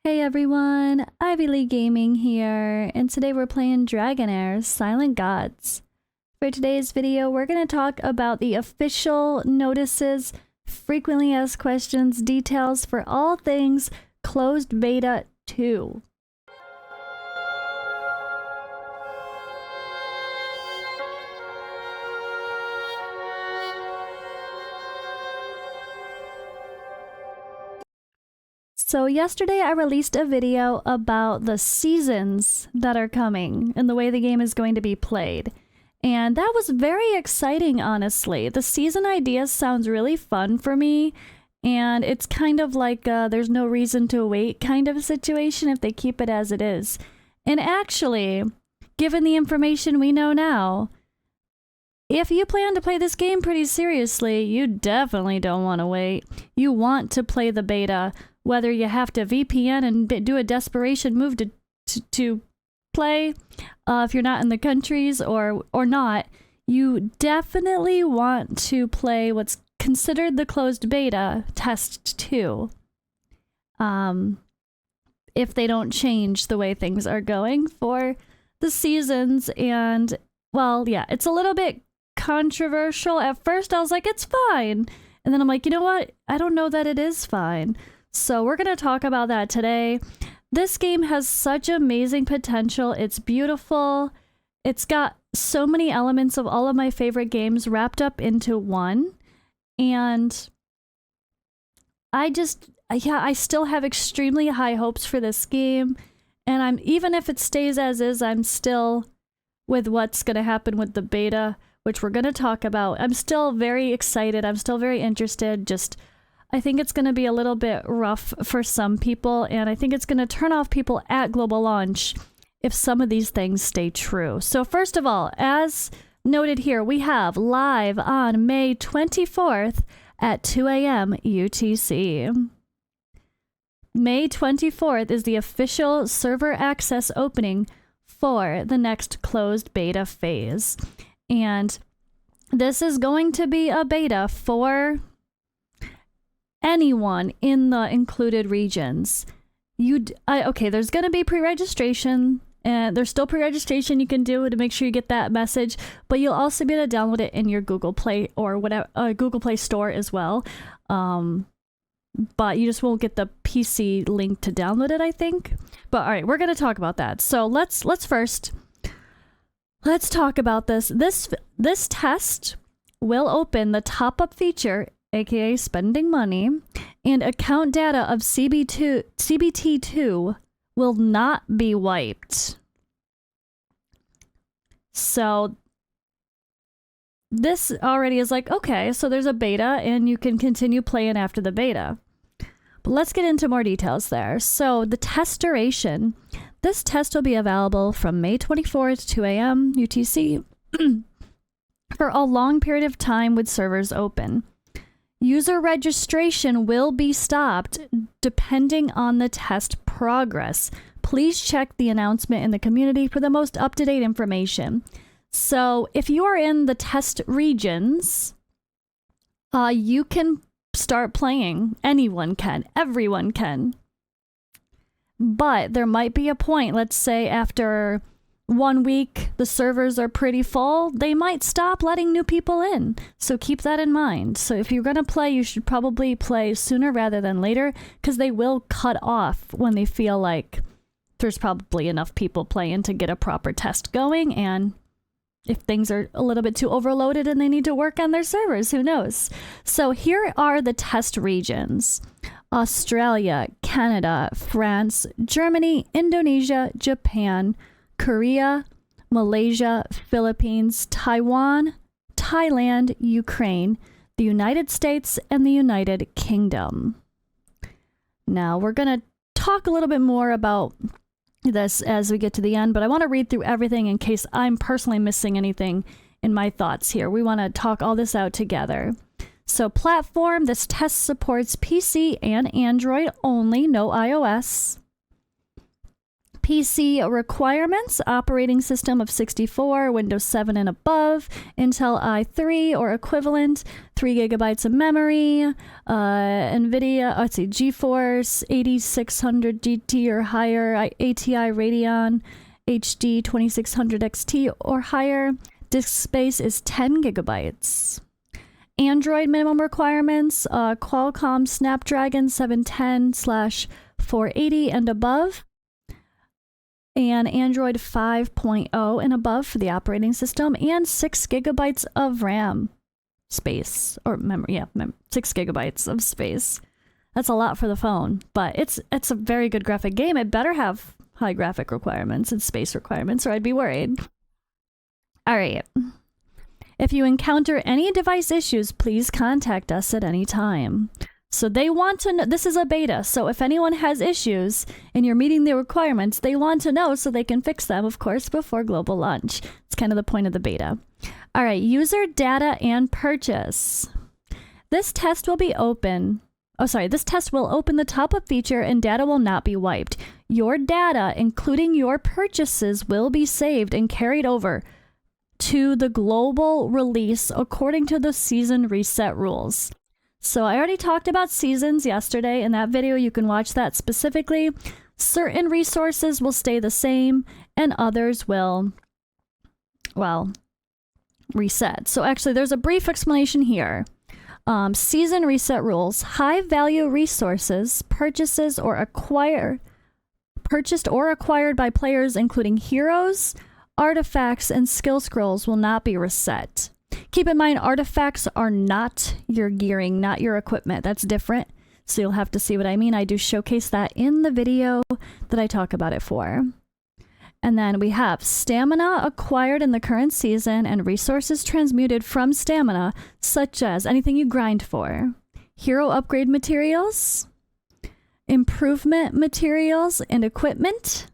Hey everyone, Ivy League Gaming here, and today we're playing Dragonheir Silent Gods. For today's video, we're going to talk about the official notices, frequently asked questions, details for all things Closed Beta 2. So yesterday I released a video about the seasons that are coming and the way the game is going to be played. And that was very exciting, honestly. The season idea sounds really fun for me. And it's kind of like there's no reason to wait kind of a situation if they keep it as it is. And actually, given the information we know now, if you plan to play this game pretty seriously, you definitely don't want to wait. You want to play the beta, whether you have to VPN and do a desperation move to play, if you're not in the countries or not, you definitely want to play what's considered the closed beta test 2. If they don't change the way things are going for the seasons. And well, yeah, it's a little bit controversial. At first I was like, it's fine. And then I'm like, you know what? I don't know that it is fine. So we're going to talk about that today. This game has such amazing potential. It's beautiful. It's got so many elements of all of my favorite games wrapped up into one. And I still have extremely high hopes for this game. And even if it stays as is, I'm still with what's going to happen with the beta, which we're going to talk about. I'm still very excited. I'm still very interested. I think it's going to be a little bit rough for some people, and I think it's going to turn off people at global launch if some of these things stay true. So first of all, as noted here, we have live on May 24th at 2 a.m. UTC. May 24th is the official server access opening for the next closed beta phase. And this is going to be a beta for anyone in the included regions. Okay, there's going to be pre-registration, and there's still pre-registration you can do to make sure you get that message, but you'll also be able to download it in your Google Play or whatever Google Play Store as well. But you just won't get the PC link to download it, I think. But all right, we're going to talk about that. So let's talk about this. This test will open the top-up feature, aka spending money, and account data of CBT2 will not be wiped. So this already is like, okay, so there's a beta and you can continue playing after the beta. But let's get into more details there. So the test duration, this test will be available from May 24th, 2 a.m. UTC for a long period of time with servers open. User registration will be stopped depending on the test progress. Please check the announcement in the community for the most up-to-date information. So if you are in the test regions, you can start playing. Anyone can. Everyone can. But there might be a point, let's say after 1 week, the servers are pretty full, they might stop letting new people in. So keep that in mind. So if you're going to play, you should probably play sooner rather than later, because they will cut off when they feel like there's probably enough people playing to get a proper test going. And if things are a little bit too overloaded and they need to work on their servers, who knows? So here are the test regions: Australia, Canada, France, Germany, Indonesia, Japan, Korea, Malaysia, Philippines, Taiwan, Thailand, Ukraine, the United States, and the United Kingdom. Now, we're going to talk a little bit more about this as we get to the end, but I want to read through everything in case I'm personally missing anything in my thoughts here. We want to talk all this out together. So, platform, this test supports PC and Android only, no iOS. PC requirements, operating system of 64, Windows 7 and above, Intel i3 or equivalent, 3 gigabytes of memory, NVIDIA, GeForce 8600 GT or higher, ATI Radeon HD 2600 XT or higher. Disk space is 10 gigabytes. Android minimum requirements, Qualcomm Snapdragon 710/480 and above, and Android 5.0 and above for the operating system, and 6 gigabytes of RAM space, or memory, 6 gigabytes of space. That's a lot for the phone, but it's a very good graphic game. It better have high graphic requirements and space requirements, or I'd be worried. All right. If you encounter any device issues, please contact us at any time. So they want to know, this is a beta, so if anyone has issues and you're meeting the requirements, they want to know so they can fix them, of course, before global launch. It's kind of the point of the beta. All right, user data and purchase. This test will open the top-up feature and data will not be wiped. Your data, including your purchases, will be saved and carried over to the global release according to the season reset rules. So I already talked about seasons yesterday in that video. You can watch that specifically. Certain resources will stay the same and others will, well, reset. So actually there's a brief explanation here. Season reset rules. High value resources purchased or acquired by players, including heroes, artifacts, and skill scrolls, will not be reset. Keep in mind, artifacts are not your gearing, not your equipment. That's different. So you'll have to see what I mean. I do showcase that in the video that I talk about it for. And then we have stamina acquired in the current season and resources transmuted from stamina, such as anything you grind for. Hero upgrade materials, improvement materials, and equipment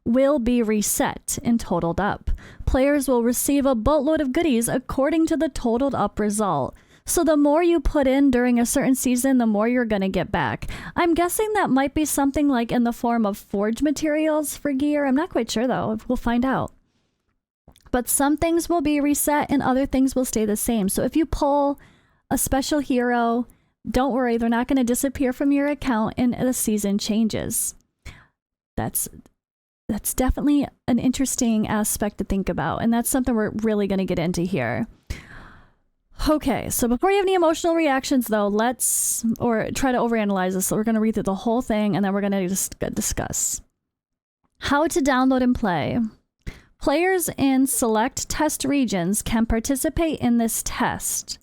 will be reset and totaled up. Players will receive a boatload of goodies according to the totaled up result. So the more you put in during a certain season, the more you're going to get back. I'm guessing that might be something like in the form of forge materials for gear. I'm not quite sure though. We'll find out. But some things will be reset and other things will stay the same. So if you pull a special hero, don't worry, they're not going to disappear from your account and the season changes. That's definitely an interesting aspect to think about, and that's something we're really going to get into here. Okay, so before you have any emotional reactions, though, or try to overanalyze this, so we're going to read through the whole thing, and then we're going to just discuss how to download and play. Players in select test regions can participate in this test.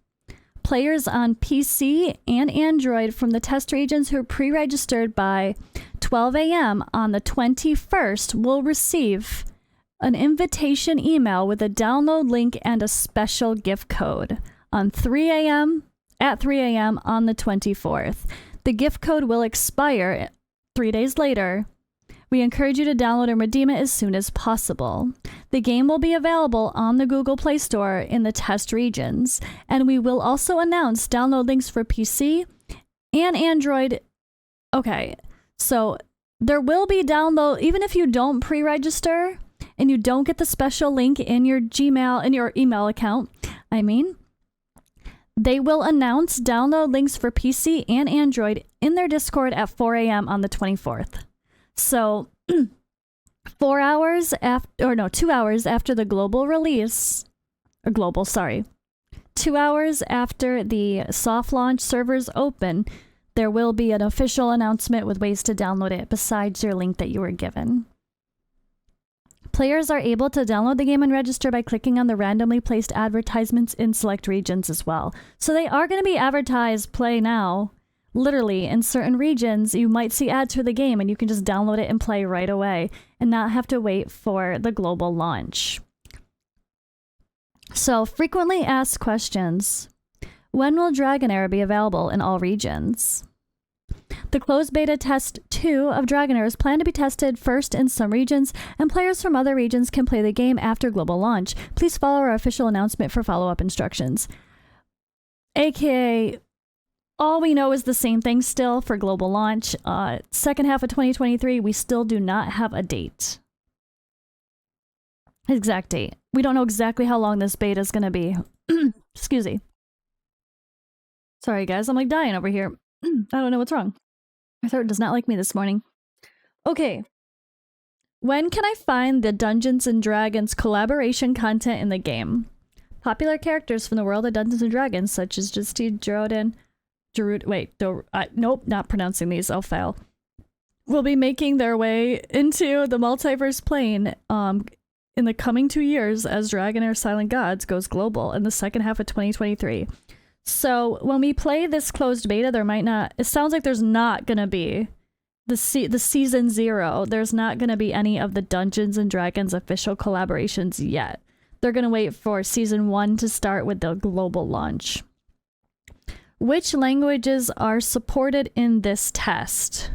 Players on PC and Android from the test regions who are pre-registered by 12 a.m. on the 21st will receive an invitation email with a download link and a special gift code at 3 a.m. on the 24th. The gift code will expire 3 days later. We encourage you to download and redeem it as soon as possible. The game will be available on the Google Play Store in the test regions, and we will also announce download links for PC and Android. Okay, so there will be download, even if you don't pre-register and you don't get the special link in your Gmail, in your email account, they will announce download links for PC and Android in their Discord at 4 a.m. on the 24th. So 2 hours after the global release, 2 hours after the soft launch servers open, there will be an official announcement with ways to download it besides your link that you were given. Players are able to download the game and register by clicking on the randomly placed advertisements in select regions as well. So they are going to be advertised, play now. Literally, in certain regions, you might see ads for the game and you can just download it and play right away and not have to wait for the global launch. So, frequently asked questions. When will Dragonheir be available in all regions? The closed beta test 2 of Dragonheir is planned to be tested first in some regions, and players from other regions can play the game after global launch. Please follow our official announcement for follow-up instructions. AKA... all we know is the same thing still for global launch. Second half of 2023, we still do not have a date. Exact date. We don't know exactly how long this beta is going to be. Excuse me. Sorry, guys. I'm like dying over here. I don't know what's wrong. My throat does not like me this morning. Okay. When can I find the Dungeons and Dragons collaboration content in the game? Popular characters from the world of Dungeons and Dragons, such as Justine Jordan, nope, not pronouncing these. I'll fail. Will be making their way into the multiverse plane in the coming 2 years as Dragonheir Silent Gods goes global in the second half of 2023. So when we play this closed beta, there might not. It sounds like there's not gonna be the season 0. There's not gonna be any of the Dungeons and Dragons official collaborations yet. They're gonna wait for season 1 to start with the global launch. Which languages are supported in this test?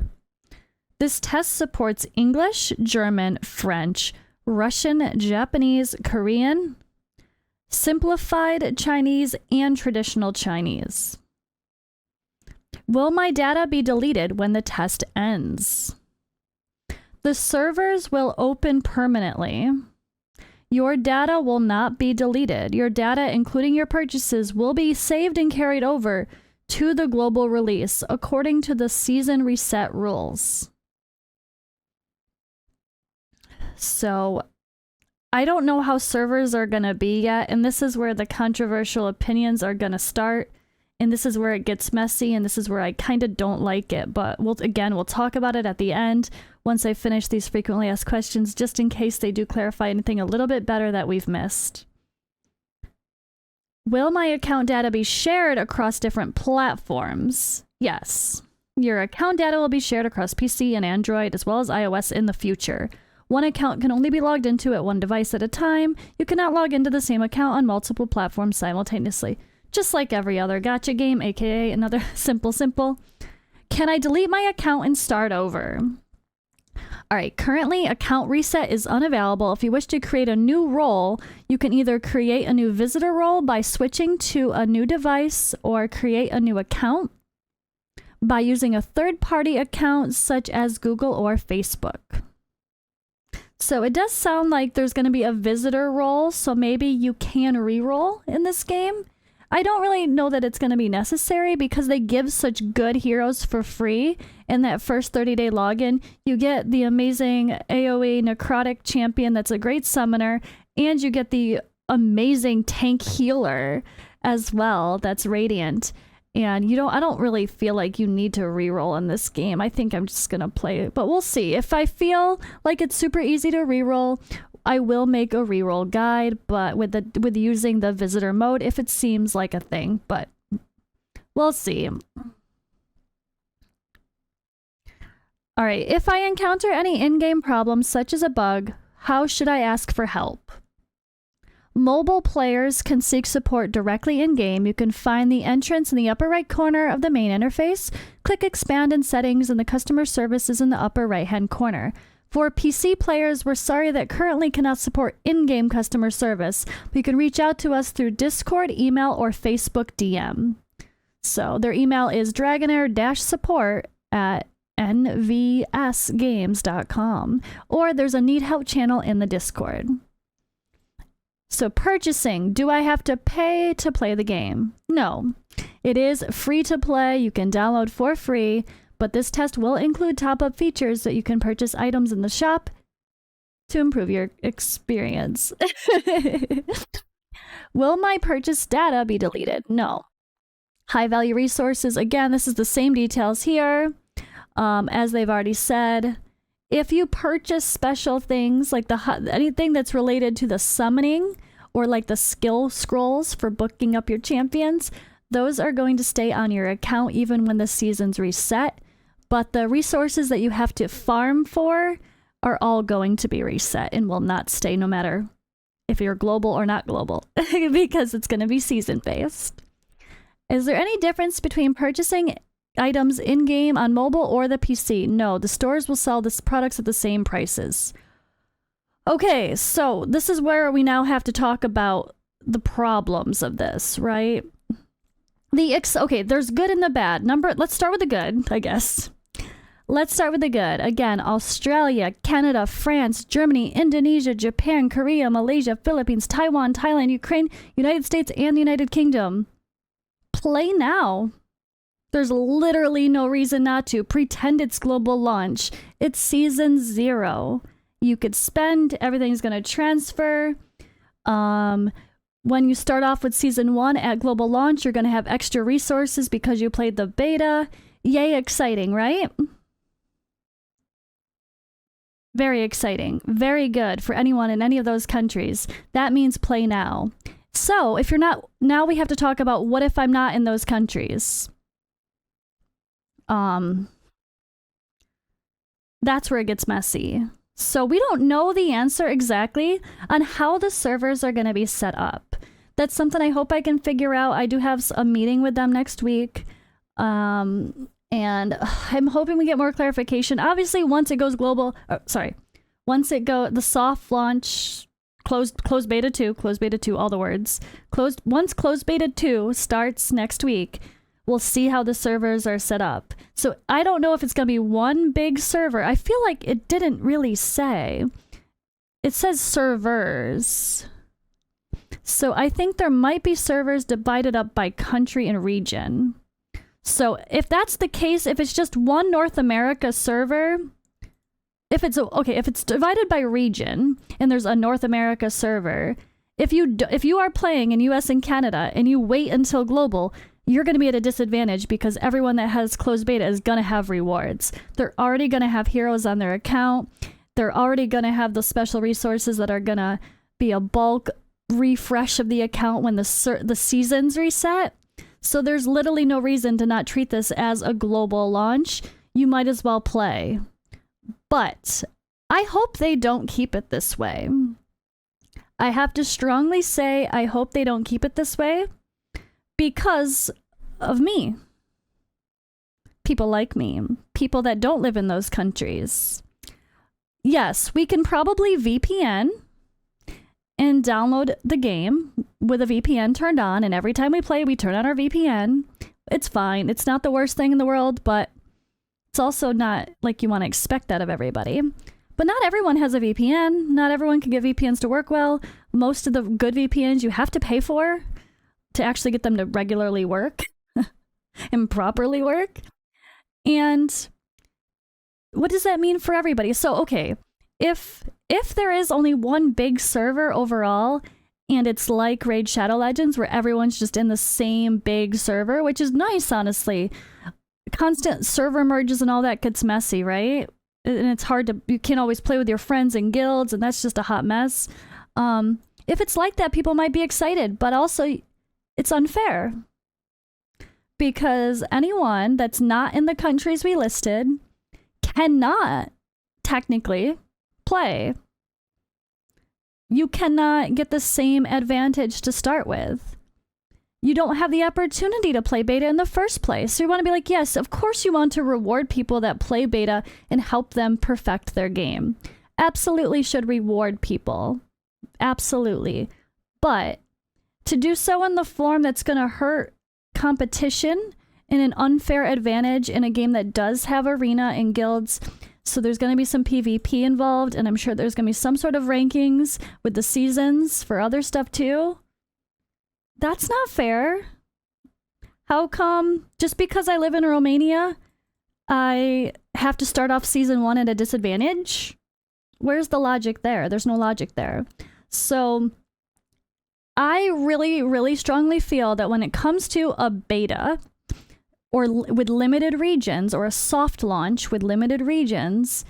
This test supports English, German, French, Russian, Japanese, Korean, simplified Chinese, and traditional Chinese. Will my data be deleted when the test ends? The servers will open permanently. Your data will not be deleted. Your data, including your purchases, will be saved and carried over to the global release according to the season reset rules. So I don't know how servers are going to be yet, and this is where the controversial opinions are going to start, and this is where it gets messy, and this is where I kind of don't like it, but we'll talk about it at the end once I finish these frequently asked questions, just in case they do clarify anything a little bit better that we've missed. Will my account data be shared across different platforms? Yes. Your account data will be shared across PC and Android as well as iOS in the future. One account can only be logged into at one device at a time. You cannot log into the same account on multiple platforms simultaneously. Just like every other gacha game, aka another simple. Can I delete my account and start over? Alright, currently account reset is unavailable. If you wish to create a new role, you can either create a new visitor role by switching to a new device or create a new account by using a third-party account such as Google or Facebook. So it does sound like there's going to be a visitor role, so maybe you can reroll in this game. I don't really know that it's going to be necessary because they give such good heroes for free in that first 30-day login. You get the amazing AoE necrotic champion that's a great summoner, and you get the amazing tank healer as well that's radiant. And I don't really feel like you need to reroll in this game. I think I'm just going to play it, but we'll see. If I feel like it's super easy to reroll, I will make a reroll guide, but with using the visitor mode if it seems like a thing, but we'll see. All right, if I encounter any in-game problems such as a bug, how should I ask for help? Mobile players can seek support directly in-game. You can find the entrance in the upper right corner of the main interface. Click Expand in Settings and the customer service is in the upper right-hand corner. For PC players, we're sorry that currently cannot support in-game customer service, but you can reach out to us through Discord, email, or Facebook DM. So their email is dragonair-support@nvsgames.com, or there's a Need Help channel in the Discord. So purchasing, do I have to pay to play the game? No, it is free to play. You can download for free. But this test will include top-up features that you can purchase items in the shop to improve your experience. Will my purchase data be deleted? No. High-value resources, again, this is the same details here as they've already said. If you purchase special things like anything that's related to the summoning or like the skill scrolls for booking up your champions, those are going to stay on your account even when the season's reset. But the resources that you have to farm for are all going to be reset and will not stay no matter if you're global or not global because it's going to be season-based. Is there any difference between purchasing items in-game on mobile or the PC? No, the stores will sell the products at the same prices. Okay, so this is where we now have to talk about the problems of this, right? Okay, there's good and the bad. Let's start with the good, I guess. Let's start with the good. Again, Australia, Canada, France, Germany, Indonesia, Japan, Korea, Malaysia, Philippines, Taiwan, Thailand, Ukraine, United States, and the United Kingdom. Play now. There's literally no reason not to. Pretend it's global launch. It's season 0. You could spend, everything's going to transfer. When you start off with season 1 at global launch, you're going to have extra resources because you played the beta. Yay, exciting, right? Very exciting. Very good for anyone in any of those countries. That means play now. So if you're not, now we have to talk about what if I'm not in those countries. That's where it gets messy. So we don't know the answer exactly on how the servers are going to be set up. That's something I hope I can figure out. I do have a meeting with them next week. And I'm hoping we get more clarification. Obviously, once it goes global, once it the soft launch, closed beta 2, all the words. Once closed beta 2 starts next week, we'll see how the servers are set up. So I don't know if it's going to be one big server. I feel like it didn't really say. It says servers. So I think there might be servers divided up by country and region. So if that's the case, if it's just one North America server, if it's divided by region and there's a North America server, if you are playing in US and Canada and you wait until global, you're going to be at a disadvantage because everyone that has closed beta is going to have rewards. They're already going to have heroes on their account. They're already going to have the special resources that are going to be a bulk refresh of the account when the seasons reset. So there's literally no reason to not treat this as a global launch. You might as well play. But I hope they don't keep it this way. I have to strongly say I hope they don't keep it this way because of me. People like me. People that don't live in those countries. Yes, we can probably VPN and download the game with a VPN turned on, and every time we play, we turn on our VPN. It's fine. It's not the worst thing in the world, but it's also not like you want to expect that of everybody. But not everyone has a VPN. Not everyone can get VPNs to work well. Most of the good VPNs you have to pay for to actually get them to regularly work and properly work. And what does that mean for everybody? So, okay, if there is only one big server overall, and it's like Raid Shadow Legends where everyone's just in the same big server, which is nice, honestly. Constant server merges and all that gets messy, right? And it's hard you can't always play with your friends and guilds, and that's just a hot mess. If it's like that, people might be excited, but also it's unfair. Because anyone that's not in the countries we listed cannot technically play. You cannot get the same advantage to start with. You don't have the opportunity to play beta in the first place. So you want to be like, yes, of course you want to reward people that play beta and help them perfect their game. Absolutely should reward people. Absolutely. But to do so in the form that's going to hurt competition and an unfair advantage in a game that does have arena and guilds, so there's going to be some PvP involved, and I'm sure there's going to be some sort of rankings with the seasons for other stuff too. That's not fair. How come just because I live in Romania, I have to start off season 1 at a disadvantage? Where's the logic there? There's no logic there. So I really, really strongly feel that when it comes to a beta, or with limited regions, or a soft launch with limited regions,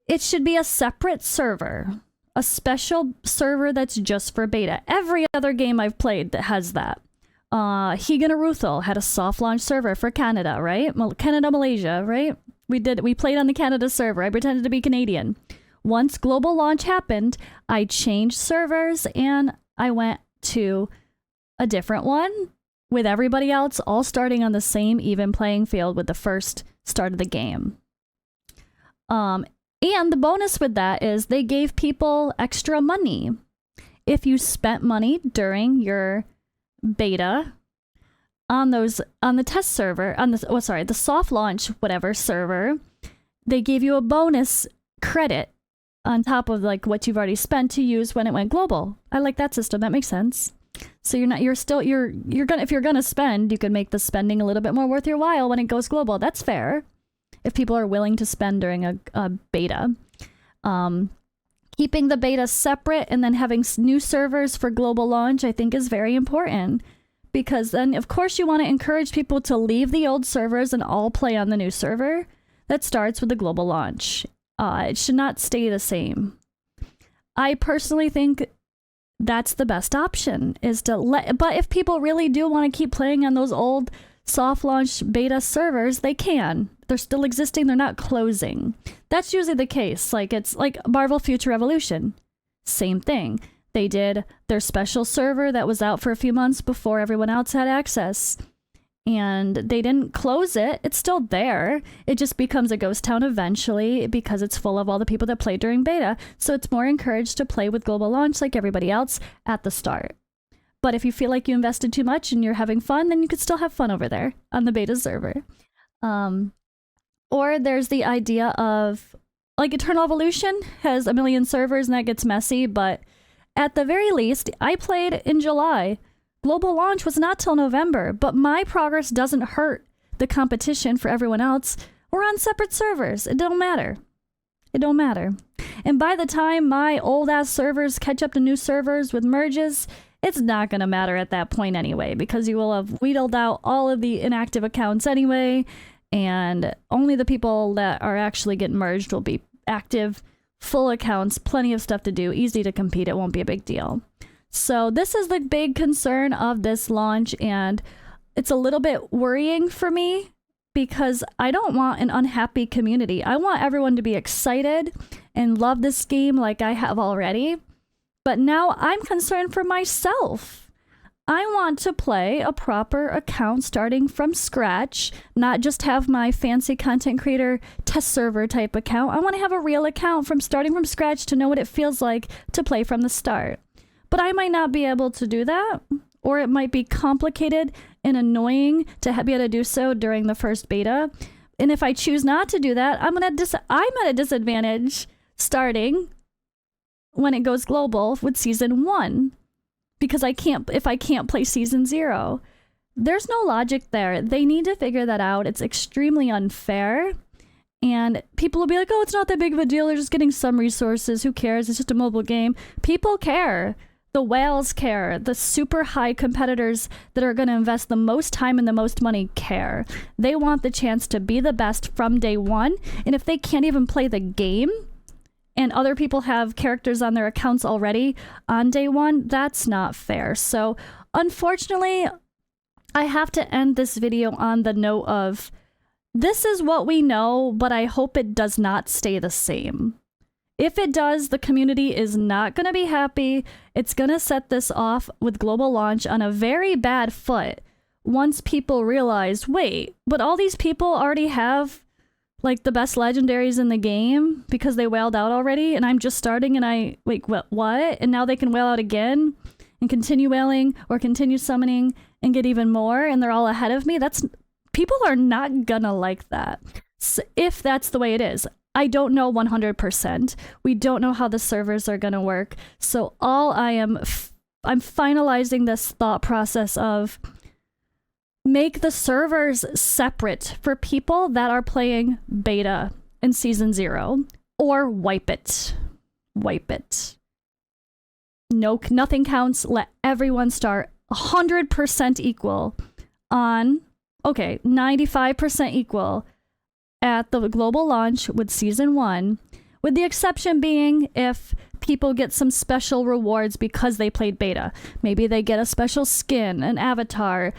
it should be a separate server. A special server that's just for beta. Every other game I've played that has that. Higan Aruthal had a soft launch server for Canada, right? Canada, Malaysia, right? We played on the Canada server. I pretended to be Canadian. Once global launch happened, I changed servers and I went to a different one with everybody else all starting on the same even playing field with the first start of the game. And the bonus with that is they gave people extra money. If you spent money during your beta, on the test server, the soft launch whatever server, they gave you a bonus credit on top of like what you've already spent to use when it went global. I like that system. That makes sense. So if you're gonna spend, you can make the spending a little bit more worth your while when it goes global. That's fair. If people are willing to spend during a beta. Keeping the beta separate and then having new servers for global launch, I think is very important. Because then, of course, you want to encourage people to leave the old servers and all play on the new server that starts with the global launch. It should not stay the same. I personally think that's the best option, is to but if people really do want to keep playing on those old soft launch beta servers, they can. They're still existing, they're not closing. That's usually the case. Like, it's like Marvel Future Revolution. Same thing. They did their special server that was out for a few months before everyone else had access. And they didn't close it. It's still there. It just becomes a ghost town eventually because it's full of all the people that played during beta. So it's more encouraged to play with global launch like everybody else at the start. But if you feel like you invested too much and you're having fun, then you could still have fun over there on the beta server. Or there's the idea of, like, Eternal Evolution has a million servers and that gets messy, but at the very least, I played in July. Global launch was not till November, but my progress doesn't hurt the competition for everyone else. We're on separate servers. It don't matter. It don't matter. And by the time my old-ass servers catch up to new servers with merges, it's not going to matter at that point anyway, because you will have wheedled out all of the inactive accounts anyway, and only the people that are actually getting merged will be active, full accounts, plenty of stuff to do, easy to compete. It won't be a big deal. So this is the big concern of this launch, and it's a little bit worrying for me because I don't want an unhappy community. I want everyone to be excited and love this game like I have already. But now I'm concerned for myself. I want to play a proper account starting from scratch, not just have my fancy content creator test server type account. I want to have a real account from starting from scratch to know what it feels like to play from the start. But I might not be able to do that, or it might be complicated and annoying to be able to do so during the first beta. And if I choose not to do that, I'm at a disadvantage starting when it goes global with season 1, because if I can't play season 0. There's no logic there. They need to figure that out. It's extremely unfair. And people will be like, oh, it's not that big of a deal. They're just getting some resources. Who cares? It's just a mobile game. People care. The whales care. The super high competitors that are going to invest the most time and the most money care. They want the chance to be the best from day one. And if they can't even play the game, and other people have characters on their accounts already on day one, that's not fair. So unfortunately, I have to end this video on the note of, this is what we know, but I hope it does not stay the same. If it does, the community is not going to be happy. It's going to set this off with global launch on a very bad foot once people realize, wait, but all these people already have like the best legendaries in the game because they whaled out already, and I'm just starting and wait, what? And now they can whale out again and continue whaling or continue summoning and get even more, and they're all ahead of me. People are not gonna like that. So if that's the way it is. I don't know 100%. We don't know how the servers are gonna work. So I'm finalizing this thought process of make the servers separate for people that are playing beta in season 0, or wipe it. Wipe it. No, nothing counts. Let everyone start 100% equal on, 95% equal at the global launch with season 1, with the exception being if people get some special rewards because they played beta. Maybe they get a special skin, an avatar,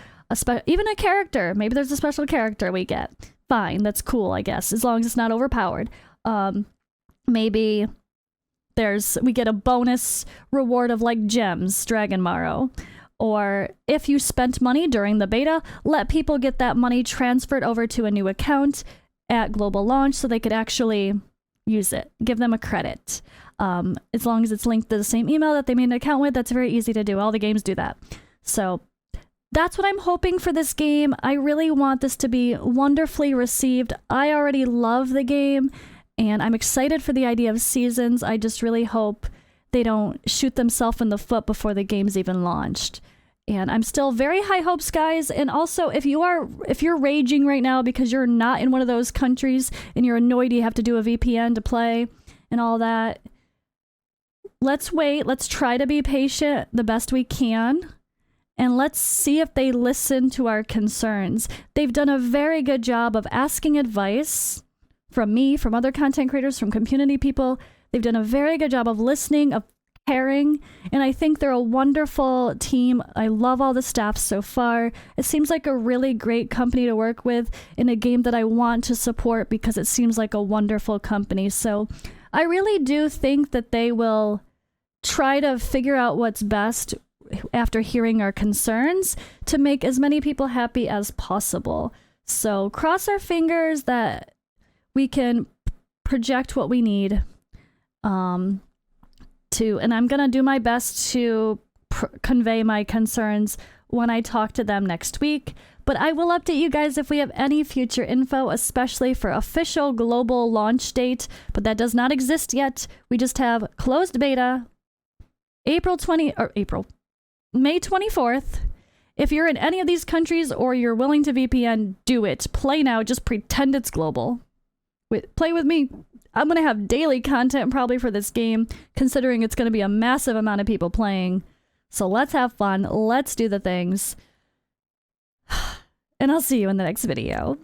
even a character. Maybe there's a special character we get. Fine, that's cool, I guess, as long as it's not overpowered. Maybe we get a bonus reward of like gems, Dragonheir. Or if you spent money during the beta, let people get that money transferred over to a new account at global launch so they could actually use it. Give them a credit. As long as it's linked to the same email that they made an account with, that's very easy to do. All the games do that. So that's what I'm hoping for this game. I really want this to be wonderfully received. I already love the game, and I'm excited for the idea of seasons. I just really hope they don't shoot themselves in the foot before the game's even launched. And I'm still very high hopes, guys. And also, if you're raging right now because you're not in one of those countries and you're annoyed you have to do a VPN to play and all that, let's wait. Let's try to be patient the best we can. And let's see if they listen to our concerns. They've done a very good job of asking advice from me, from other content creators, from community people. They've done a very good job of listening, of caring, and I think they're a wonderful team. I love all the staff so far. It seems like a really great company to work with in a game that I want to support because it seems like a wonderful company. So I really do think that they will try to figure out what's best after hearing our concerns to make as many people happy as possible. So cross our fingers that we can project what we need and I'm going to do my best to convey my concerns when I talk to them next week. But I will update you guys if we have any future info, especially for official global launch date. But that does not exist yet. We just have closed beta, May 24th. If you're in any of these countries or you're willing to VPN, do it. Play now. Just pretend it's global. Play with me. I'm going to have daily content probably for this game, considering it's going to be a massive amount of people playing. So let's have fun. Let's do the things. And I'll see you in the next video.